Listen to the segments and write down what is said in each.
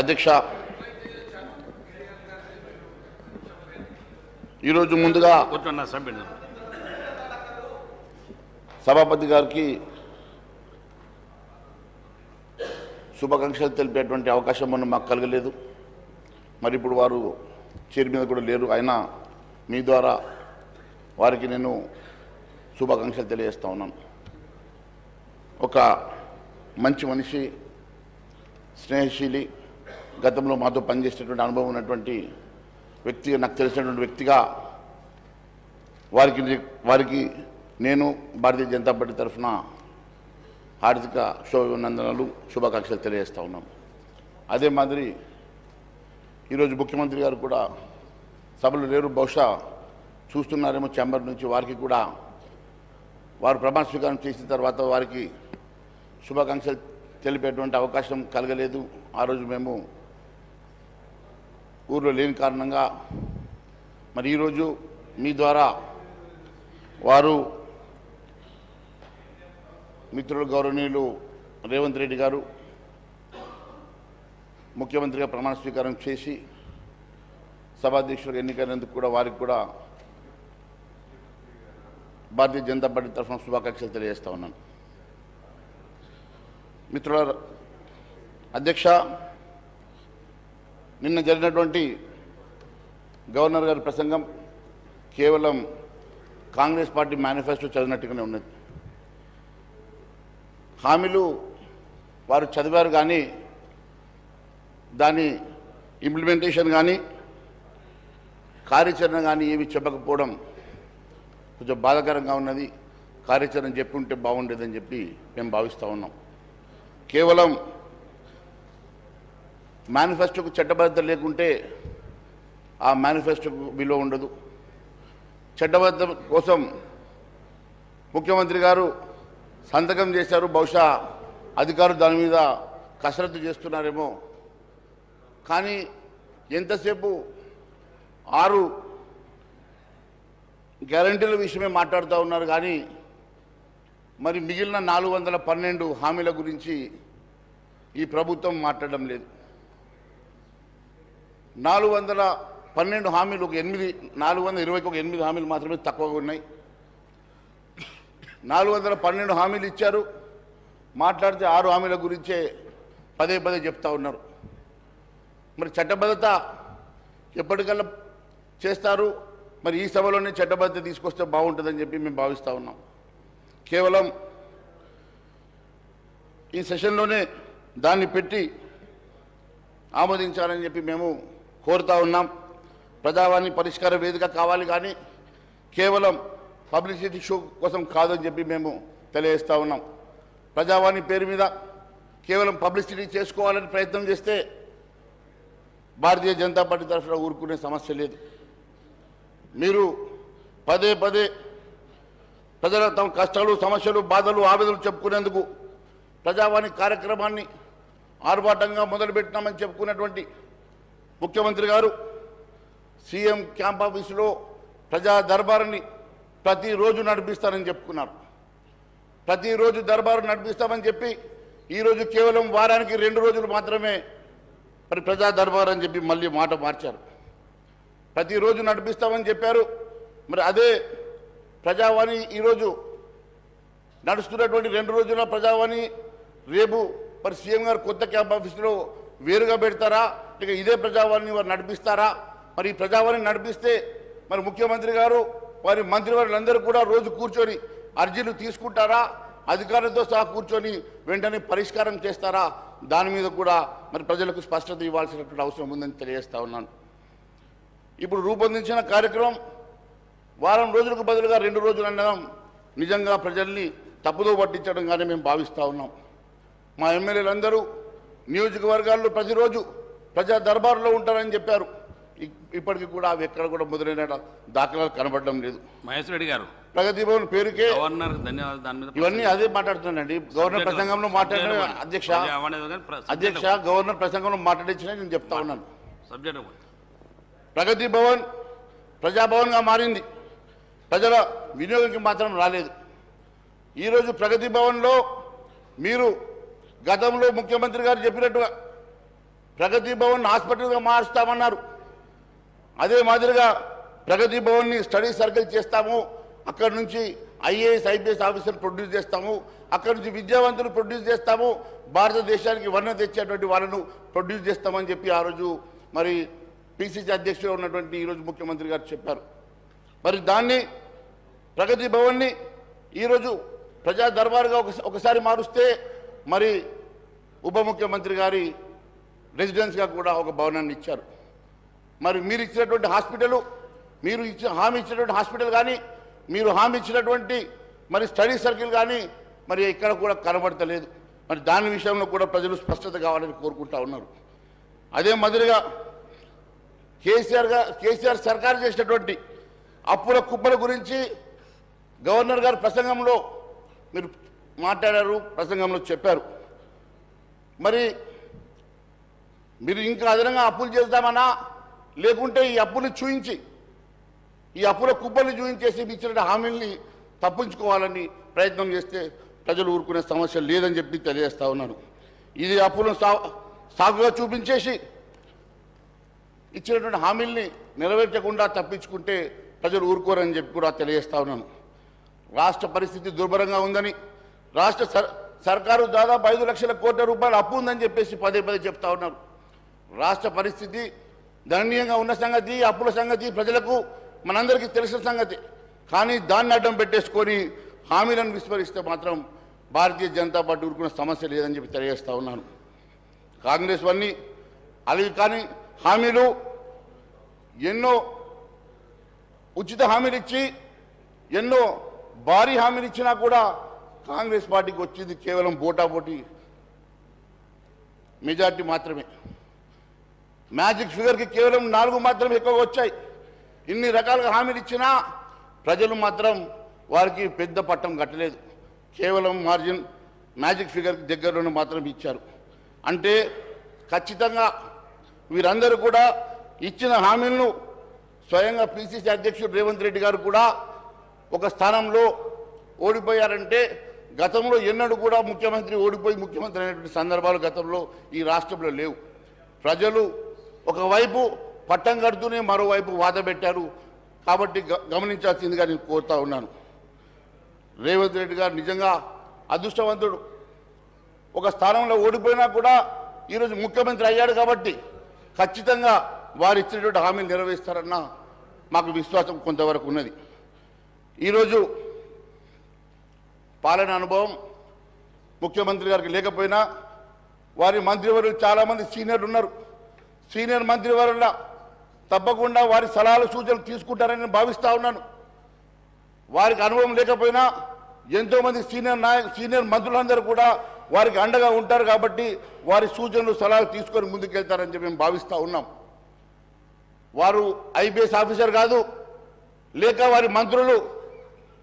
అధ్యక్ష, ఈరోజు ముందుగా సభాపతి గారికి శుభాకాంక్షలు తెలిపేటువంటి అవకాశం మనం మాకు కలగలేదు. మరి ఇప్పుడు వారు చైర్ మీద కూడా లేరు. అయినా మీ ద్వారా వారికి నేను శుభాకాంక్షలు తెలియజేస్తా ఉన్నాను. ఒక మంచి మనిషి, స్నేహశీలి, గతంలో మాతో పనిచేసేటువంటి అనుభవం ఉన్నటువంటి వ్యక్తిగా, నాకు తెలిసినటువంటి వ్యక్తిగా వారికి నేను భారతీయ జనతా పార్టీ తరఫున హార్దిక శుభాభినందనలు, శుభాకాంక్షలు తెలియజేస్తా ఉన్నాం. అదే మాదిరి ఈరోజు ముఖ్యమంత్రి గారు కూడా సభలు లేరు, బహుశా చూస్తున్నారేమో ఛాంబర్ నుంచి. వారికి కూడా వారు ప్రమాణ స్వీకారం చేసిన తర్వాత వారికి శుభాకాంక్షలు తెలిపేటువంటి అవకాశం కలగలేదు. ఆ రోజు మేము ఊర్లో లేని కారణంగా మరి ఈరోజు మీ ద్వారా వారు మిత్రులు గౌరవనీయులు రేవంత్ రెడ్డి గారు ముఖ్యమంత్రిగా ప్రమాణ స్వీకారం చేసి సభాధ్యక్షులకు ఎన్నికైనందుకు కూడా వారికి కూడా భారతీయ జనతా పార్టీ తరఫున శుభాకాంక్షలు తెలియజేస్తా ఉన్నాను. మిత్రుల అధ్యక్ష, నిన్న జరిగినటువంటి గవర్నర్ గారి ప్రసంగం కేవలం కాంగ్రెస్ పార్టీ మేనిఫెస్టో చదివినట్టుగానే ఉన్నది. హామీలు వారు చదివారు కానీ దాని ఇంప్లిమెంటేషన్ కానీ కార్యాచరణ కానీ ఏమి చెప్పకపోవడం కొంచెం బాధాకరంగా ఉన్నది. కార్యాచరణ చెప్పి ఉంటే బాగుండేదని చెప్పి మేము భావిస్తూ ఉన్నాం. కేవలం మేనిఫెస్టోకు చట్టబద్ధత లేకుంటే ఆ మేనిఫెస్టోకు విలువ ఉండదు. చట్టబద్ధత కోసం ముఖ్యమంత్రి గారు సంతకం చేశారు. బహుశా అధికారులు దాని మీద కసరత్తు చేస్తున్నారేమో. కానీ ఎంతసేపు 6 గ్యారంటీల విషయమే మాట్లాడుతూ ఉన్నారు కానీ మరి మిగిలిన 412 హామీల గురించి ఈ ప్రభుత్వం మాట్లాడడం లేదు. 412 హామీలు 421 హామీలు మాత్రమే తక్కువగా ఉన్నాయి. 412 హామీలు ఇచ్చారు. మాట్లాడితే 6 హామీల గురించే పదే చెప్తా ఉన్నారు. మరి చట్టబద్ధత ఎప్పటికల్లా చేస్తారు? మరి ఈ సభలోనే చట్టబద్ధత తీసుకొస్తే బాగుంటుందని చెప్పి మేము భావిస్తూ ఉన్నాం. కేవలం ఈ సెషన్లోనే దాన్ని పెట్టి ఆమోదించాలని చెప్పి మేము కోరుతా ఉన్నాం. ప్రజావాణి పరిష్కార వేదిక కావాలి కానీ కేవలం పబ్లిసిటీ షో కోసం కాదని చెప్పి మేము తెలియజేస్తూ ఉన్నాం. ప్రజావాణి పేరు మీద కేవలం పబ్లిసిటీ చేసుకోవాలని ప్రయత్నం చేస్తే భారతీయ జనతా పార్టీ తరఫున ఊరుకునే సమస్య లేదు. మీరు పదే ప్రజల తమ కష్టాలు, సమస్యలు, బాధలు, ఆవేదనలు చెప్పుకునేందుకు ప్రజావాణి కార్యక్రమాన్ని ఆర్భాటంగా మొదలుపెట్టినామని చెప్పుకున్నటువంటి ముఖ్యమంత్రి గారు సీఎం క్యాంప్ ఆఫీసులో ప్రజా దర్బారుని ప్రతిరోజు నడిపిస్తారని చెప్పుకున్నారు. ప్రతిరోజు దర్బారు నడిపిస్తామని చెప్పి ఈరోజు కేవలం వారానికి 2 రోజులు మాత్రమే మరి ప్రజా దర్బారు అని చెప్పి మళ్ళీ మాట మార్చారు. ప్రతిరోజు నడిపిస్తామని చెప్పారు. మరి అదే ప్రజావాణి ఈరోజు నడుస్తున్నటువంటి 2 రోజుల ప్రజావాణి రేపు మరి సీఎం గారు కొత్త క్యాంప్ ఆఫీసులో వేరుగా పెడతారా, ఇక ఇదే ప్రజావాణిని వారు నడిపిస్తారా? మరి ఈ ప్రజావాణి నడిపిస్తే మరి ముఖ్యమంత్రి గారు వారి మంత్రివర్యులందరూ కూడా రోజు కూర్చొని అర్జీలు తీసుకుంటారా? అధికారులతో సహా కూర్చొని వెంటనే పరిష్కారం చేస్తారా? దాని మీద కూడా మరి ప్రజలకు స్పష్టత ఇవ్వాల్సినటువంటి అవసరం ఉందని తెలియజేస్తా ఉన్నాను. ఇప్పుడు రూపొందించిన కార్యక్రమం వారం రోజులకు బదులుగా 2 రోజులు అనడం నిజంగా ప్రజల్ని తప్పుదో పట్టించడంగానే మేము భావిస్తూ ఉన్నాం. మా ఎమ్మెల్యేలందరూ నియోజకవర్గాల్లో ప్రతిరోజు ప్రజా దర్బారులో ఉంటారని చెప్పారు. ఇప్పటికీ కూడా అవి ఎక్కడ కూడా మొదలైన దాఖలాలు కనబడడం లేదు. మహేశ్వర రెడ్డి గారు ప్రగతి భవన్ పేరుకే గవర్నర్ ధన్యవాదాలు. దాని మీద ఇవన్నీ అదే మాట్లాడుతున్నానండి. గవర్నర్ ప్రసంగంలో మాట్లాడిన అధ్యక్ష గవర్నర్ ప్రసంగంలో మాట్లాడించిన నేను చెప్తా ఉన్నాను. సబ్జెక్ట్ ప్రగతి భవన్ ప్రజాభవన్గా మారింది, ప్రజల వినియోగంకి మాత్రం రాలేదు. ఈరోజు ప్రగతి భవన్లో మీరు గతంలో ముఖ్యమంత్రి గారు చెప్పినట్టుగా ప్రగతి భవన్ హాస్పిటల్గా మారుస్తామన్నారు. అదే మాదిరిగా ప్రగతి భవన్ని స్టడీ సర్కిల్ చేస్తాము, అక్కడి నుంచి ఐఏఎస్ ఐపీఎస్ ఆఫీసర్ ప్రొడ్యూస్ చేస్తాము, అక్కడి నుంచి విద్యావంతులు ప్రొడ్యూస్ చేస్తాము, భారతదేశానికి వర్ణ తెచ్చేటువంటి వాళ్ళను ప్రొడ్యూస్ చేస్తామని చెప్పి ఆ రోజు మరి పిసిసి అధ్యక్షుడు ఉన్నటువంటి ఈరోజు ముఖ్యమంత్రి గారు చెప్పారు. మరి దాన్ని ప్రగతి భవన్ని ఈరోజు ప్రజా దర్బార్గా ఒకసారి మారుస్తే మరి ఉప ముఖ్యమంత్రి గారి రెసిడెన్స్గా కూడా ఒక భవనాన్ని ఇచ్చారు. మరి మీరు ఇచ్చినటువంటి హాస్పిటల్, మీరు హామీ ఇచ్చినటువంటి హాస్పిటల్ కానీ, మీరు హామీ ఇచ్చినటువంటి మరి స్టడీ సర్కిల్ కానీ మరి ఇక్కడ కూడా కనబడతలేదు. మరి దాని విషయంలో కూడా ప్రజలు స్పష్టత కావాలని కోరుకుంటా ఉన్నారు. అదే మాదిరిగా కేసీఆర్ సర్కారు చేసినటువంటి అప్పుల కుప్పల గురించి గవర్నర్ గారు ప్రసంగంలో మీరు మాట్లాడారు, ప్రసంగంలో చెప్పారు. మరి మీరు ఇంకా అదనంగా అప్పులు చేద్దామన్నా, లేకుంటే ఈ అప్పుని చూయించి ఈ అప్పుల కుప్పల్ని చూయించేసి ఇచ్చిన హామీల్ని తప్పించుకోవాలని ప్రయత్నం చేస్తే ప్రజలు ఊరుకునే సమస్య లేదని చెప్పి తెలియజేస్తా ఉన్నాను. ఇది అప్పులను సాగుగా చూపించేసి ఇచ్చినటువంటి హామీల్ని నెరవేర్చకుండా తప్పించుకుంటే ప్రజలు ఊరుకోరని చెప్పి కూడా తెలియజేస్తా ఉన్నాను. రాష్ట్ర పరిస్థితి దుర్భరంగా ఉందని, రాష్ట్ర సర్కారు దాదాపు 5 లక్షల కోట్ల రూపాయలు అప్పు ఉందని చెప్పేసి పదే చెప్తా ఉన్నారు. రాష్ట్ర పరిస్థితి దయనీయంగా ఉన్న సంగతి, అప్పుల సంగతి ప్రజలకు మనందరికీ తెలిసిన సంగతి. కానీ దాన్ని అడ్డం పెట్టేసుకొని హామీలను విస్మరిస్తే మాత్రం భారతీయ జనతా పార్టీ ఊరుకున్న సమస్య లేదని చెప్పి తెలియజేస్తా ఉన్నాను. కాంగ్రెస్ వన్నీ అవి కానీ హామీలు ఎన్నో ఉచిత హామీలు ఇచ్చి ఎన్నో భారీ హామీలు ఇచ్చినా కూడా కాంగ్రెస్ పార్టీకి వచ్చింది కేవలం పోటాపోటీ మెజార్టీ మాత్రమే. మ్యాజిక్ ఫిగర్కి కేవలం 4 మాత్రమే ఎక్కువగా వచ్చాయి. ఇన్ని రకాలుగా హామీలు ఇచ్చినా ప్రజలు మాత్రం వారికి పెద్ద పట్టం కట్టలేదు. కేవలం మార్జిన్ మ్యాజిక్ ఫిగర్కి దగ్గరలోనే మాత్రం ఇచ్చారు. అంటే ఖచ్చితంగా వీరందరూ కూడా ఇచ్చిన హామీలను స్వయంగా పిసిసి అధ్యక్షుడు రేవంత్ రెడ్డి గారు కూడా ఒక స్థానంలో ఓడిపోయారంటే గతంలో ఎన్నడూ కూడా ముఖ్యమంత్రి ఓడిపోయి ముఖ్యమంత్రి అయినటువంటి సందర్భాలు గతంలో ఈ రాష్ట్రంలో లేవు. ప్రజలు ఒకవైపు పట్టం కడుతూనే మరోవైపు వాద పెట్టారు. కాబట్టి గమనించాల్సిందిగా నేను కోరుతా ఉన్నాను. రేవంత్ రెడ్డి గారు నిజంగా అదృష్టవంతుడు. ఒక స్థానంలో ఓడిపోయినా కూడా ఈరోజు ముఖ్యమంత్రి అయ్యాడు కాబట్టి ఖచ్చితంగా వారు ఇచ్చినటువంటి హామీలు నెరవేరుస్తారన్న మాకు విశ్వాసం కొంతవరకు ఉన్నది. ఈరోజు పాలన అనుభవం ముఖ్యమంత్రి గారికి లేకపోయినా వారి మంత్రివర్యులు చాలామంది సీనియర్లు ఉన్నారు. సీనియర్ మంత్రివర్యుల తప్పకుండా వారి సలహాలు సూచనలు తీసుకుంటారని భావిస్తూ ఉన్నాను. వారికి అనుభవం లేకపోయినా ఎంతోమంది సీనియర్ మంత్రులందరూ కూడా వారికి అండగా ఉంటారు కాబట్టి వారి సూచనలు సలహాలు తీసుకొని ముందుకెళ్తారని చెప్పి మేము భావిస్తూ ఉన్నాం. వారు ఐపీఎస్ ఆఫీసర్ కాదు, లేక వారి మంత్రులు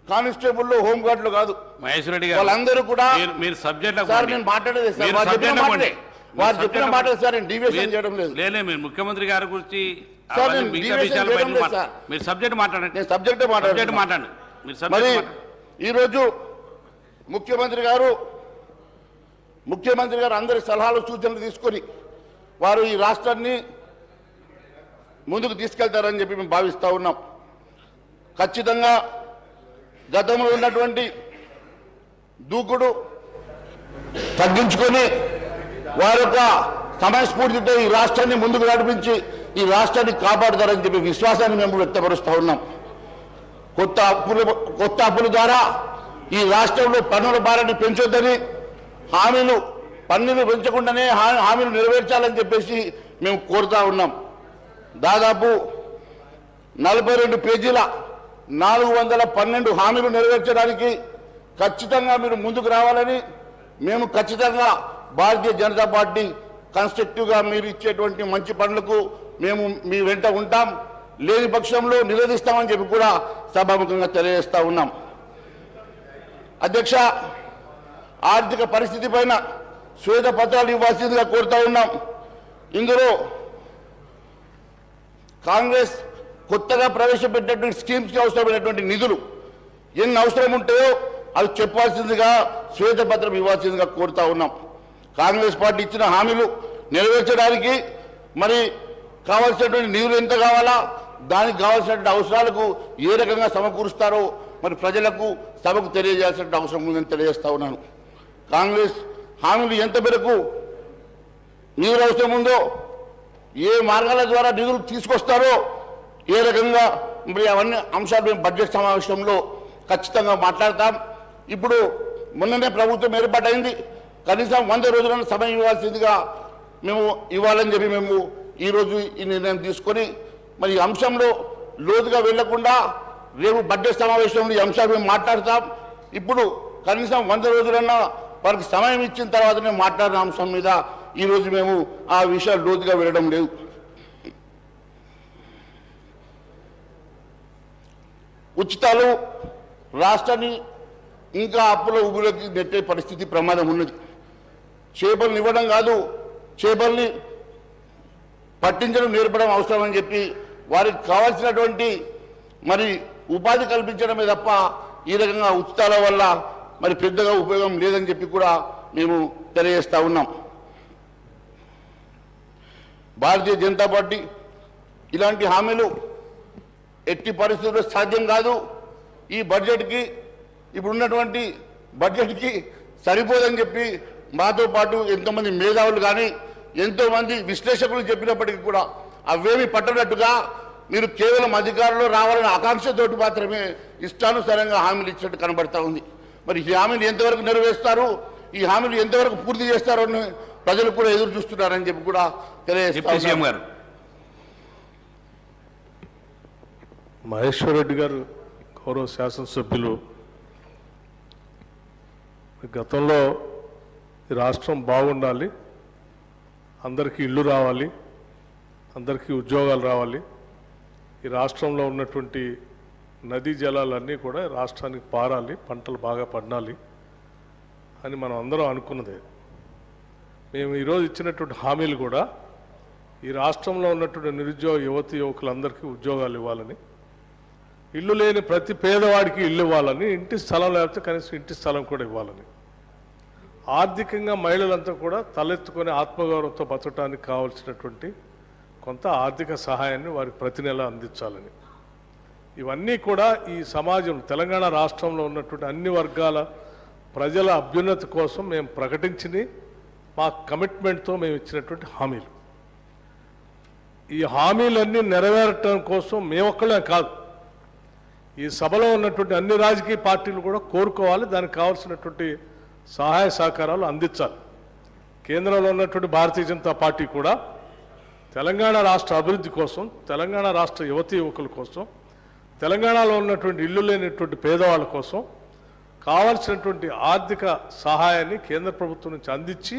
కానిస్టేబుల్ హోంగార్డులు కాదు. మహేశ్వర్ రెడ్డి గారు వాళ్ళందరూ కూడా మీరు సబ్జెక్ట్ సార్ నేను మాట్లాడేది సార్ వారు చెప్పిన మాటలు సార్ నేను డివియేషన్ చేయడం లేదు. లేలే మీరు ముఖ్యమంత్రి గారి గురించి సార్ నేను డివియేషన్ చేయడం లేదు సార్. మీరు సబ్జెక్ట్ మాట్లాడండి. నేను సబ్జెక్టే మాట్లాడండి. మీరు మరి ఈరోజు ముఖ్యమంత్రి గారు అందరి సలహాలు సూచనలు తీసుకొని వారు ఈ రాష్ట్రాన్ని ముందుకు తీసుకెళ్తారని చెప్పి మేము భావిస్తూ ఉన్నాం. ఖచ్చితంగా గతంలో ఉన్నటువంటి దూకుడు తగ్గించుకొని వారి యొక్క సమయస్ఫూర్తితో ఈ రాష్ట్రాన్ని ముందుకు నడిపించి ఈ రాష్ట్రాన్ని కాపాడుతారని చెప్పి విశ్వాసాన్ని మేము వ్యక్తపరుస్తూ ఉన్నాం. కొత్త అప్పుల ద్వారా ఈ రాష్ట్రంలో పన్నుల భారాన్ని పెంచొద్దని పన్నులు పెంచకుండానే హామీలు నెరవేర్చాలని చెప్పేసి మేము కోరుతా ఉన్నాం. దాదాపు 42 పేజీల 412 హామీలు నెరవేర్చడానికి ఖచ్చితంగా మీరు ముందుకు రావాలని మేము ఖచ్చితంగా భారతీయ జనతా పార్టీ కన్స్ట్రక్టివ్గా మీరు ఇచ్చేటువంటి మంచి పనులకు మేము మీ వెంట ఉంటాం, లేని పక్షంలో నిరోధిస్తామని చెప్పి కూడా సభాముఖంగా తెలియజేస్తా ఉన్నాం. అధ్యక్ష, ఆర్థిక పరిస్థితి పైన శ్వేతపత్రాలు ఇవ్వాల్సిందిగా కోరుతా ఉన్నాం. ఇందులో కాంగ్రెస్ కొత్తగా ప్రవేశపెట్టినటువంటి స్కీమ్స్కి అవసరమైనటువంటి నిధులు ఎన్ని అవసరం ఉంటాయో అవి చెప్పాల్సిందిగా శ్వేతపత్రం ఇవ్వాల్సిందిగా కోరుతా ఉన్నాం. కాంగ్రెస్ పార్టీ ఇచ్చిన హామీలు నెరవేర్చడానికి మరి కావాల్సినటువంటి నిధులు ఎంత కావాలా, దానికి కావాల్సినటువంటి అవసరాలకు ఏ రకంగా సమకూరుస్తారో మరి ప్రజలకు సభకు తెలియజేయాల్సిన అవసరం ఉందని తెలియజేస్తా ఉన్నాను. కాంగ్రెస్ హామీలు ఎంత మేరకు నిధులు అవసరం ఉందో, ఏ మార్గాల ద్వారా నిధులు తీసుకొస్తారో, ఏ రకంగా మరి అవన్నీ అంశాలు మేము బడ్జెట్ సమావేశంలో ఖచ్చితంగా మాట్లాడతాం. ఇప్పుడు మొన్ననే ప్రభుత్వం ఏర్పాటైంది, కనీసం 100 రోజులను సమయం ఇవ్వాల్సిందిగా మేము ఇవ్వాలని చెప్పి మేము ఈరోజు ఈ నిర్ణయం తీసుకొని మరి ఈ అంశంలో లోతుగా వెళ్లకుండా రేపు బడ్జెట్ సమావేశంలో ఈ అంశాలు మేము మాట్లాడతాం. ఇప్పుడు కనీసం 100 రోజులన్నా వారికి సమయం ఇచ్చిన తర్వాత మేము మాట్లాడిన అంశం మీద ఈరోజు మేము ఆ విషయాలు లోతుగా వెళ్ళడం లేదు. ఉచితాలు రాష్ట్రాన్ని ఇంకా అప్పుల ఊబిలోకి నెట్టే పరిస్థితి ప్రమాదం ఉన్నది. చేపలను ఇవ్వడం కాదు, చేపల్ని పట్టించడం నేర్పడం అవసరం అని చెప్పి వారికి కావాల్సినటువంటి మరి ఉపాధి కల్పించడమే తప్ప ఈ రకంగా ఉచితాల వల్ల మరి పెద్దగా ఉపయోగం లేదని చెప్పి కూడా మేము తెలియజేస్తా ఉన్నాం. భారతీయ జనతా పార్టీ ఇలాంటి హామీలు ఎట్టి పరిస్థితుల్లో సాధ్యం కాదు. ఈ బడ్జెట్కి ఇప్పుడున్నటువంటి బడ్జెట్కి సరిపోదని చెప్పి మాతో పాటు ఎంతోమంది మేధావులు కానీ ఎంతోమంది విశ్లేషకులు చెప్పినప్పటికీ కూడా అవేమి పట్టనట్టుగా మీరు కేవలం అధికారంలో రావాలనే ఆకాంక్షతోటి మాత్రమే ఇష్టానుసారంగా హామీలు ఇచ్చినట్టు కనబడతా ఉంది. మరి ఈ హామీలు ఎంతవరకు నెరవేరుస్తారు, ఈ హామీలు ఎంతవరకు పూర్తి చేస్తారో అని ప్రజలు కూడా ఎదురు చూస్తున్నారని చెప్పి కూడా తెలియజేస్తారు. మహేశ్వర్ రెడ్డి గారు గౌరవ శాసనసభ్యులు గతంలో ఈ రాష్ట్రం బాగుండాలి, అందరికీ ఇళ్ళు రావాలి, అందరికీ ఉద్యోగాలు రావాలి, ఈ రాష్ట్రంలో ఉన్నటువంటి నదీ జలాలన్నీ కూడా రాష్ట్రానికి పారాలి, పంటలు బాగా పండాలి అని మనం అందరం అనుకున్నదే. మేము ఈరోజు ఇచ్చినటువంటి హామీలు కూడా ఈ రాష్ట్రంలో ఉన్నటువంటి నిరుద్యోగ యువకులందరికీ ఉద్యోగాలు ఇవ్వాలని, ఇల్లు లేని ప్రతి పేదవాడికి ఇల్లు ఇవ్వాలని, ఇంటి స్థలం లేకపోతే కనీసం ఇంటి స్థలం కూడా ఇవ్వాలని, ఆర్థికంగా మహిళలంతా కూడా తలెత్తుకొని ఆత్మగౌరవంతో బతకడానికి కావాల్సినటువంటి కొంత ఆర్థిక సహాయాన్ని వారికి ప్రతి నెల అందించాలని, ఇవన్నీ కూడా ఈ సమాజం తెలంగాణ రాష్ట్రంలో ఉన్నటువంటి అన్ని వర్గాల ప్రజల అభ్యున్నతి కోసం మేము ప్రకటించింది మా కమిట్మెంట్తో మేము ఇచ్చినటువంటి హామీలు. ఈ హామీలన్నీ నెరవేరటం కోసం మేమొక్కడే కాదు, ఈ సభలో ఉన్నటువంటి అన్ని రాజకీయ పార్టీలు కూడా కోరుకోవాలి, దానికి కావాల్సినటువంటి సహాయ సహకారాలు అందించాలి. కేంద్రంలో ఉన్నటువంటి భారతీయ జనతా పార్టీ కూడా తెలంగాణ రాష్ట్ర అభివృద్ధి కోసం, తెలంగాణ రాష్ట్ర యువకుల కోసం, తెలంగాణలో ఉన్నటువంటి ఇల్లు లేనటువంటి పేదవాళ్ళ కోసం కావాల్సినటువంటి ఆర్థిక సహాయాన్ని కేంద్ర ప్రభుత్వం నుంచి అందించి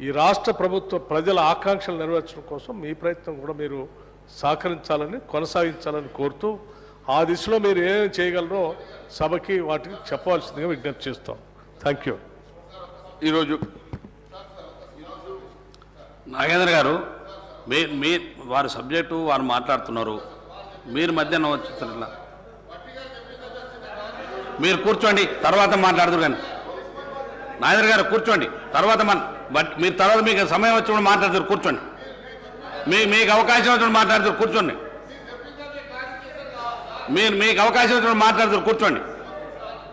ఈ రాష్ట్ర ప్రభుత్వ ప్రజల ఆకాంక్షలు నెరవేర్చడం కోసం మీ ప్రయత్నం కూడా మీరు సహకరించాలని, కొనసాగించాలని కోరుతూ ఆ దిశలో మీరు ఏమేమి చేయగలరో సభకి వాటికి చెప్పవలసిందిగా విజ్ఞప్తి చేస్తాం. Thank you. ఈరోజు నాగేంద్ర గారు మీ వారి సబ్జెక్టు వారు మాట్లాడుతున్నారు, మీరు మధ్యాహ్నం వచ్చేసరిలా మీరు కూర్చోండి, తర్వాత మాట్లాడుతురు. కానీ నాగేంద్ర గారు కూర్చోండి, తర్వాత మీరు తర్వాత మీకు సమయం వచ్చినప్పుడు మాట్లాడుతారు. కూర్చోండి, మీకు అవకాశం వచ్చినప్పుడు మాట్లాడుతారు. కూర్చోండి, మీకు అవకాశం వచ్చినప్పుడు మాట్లాడుతారు. కూర్చోండి,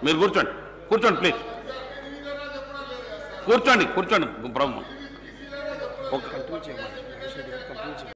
మీరు కూర్చోండి, కూర్చోండి ప్లీజ్, కూర్చోండి.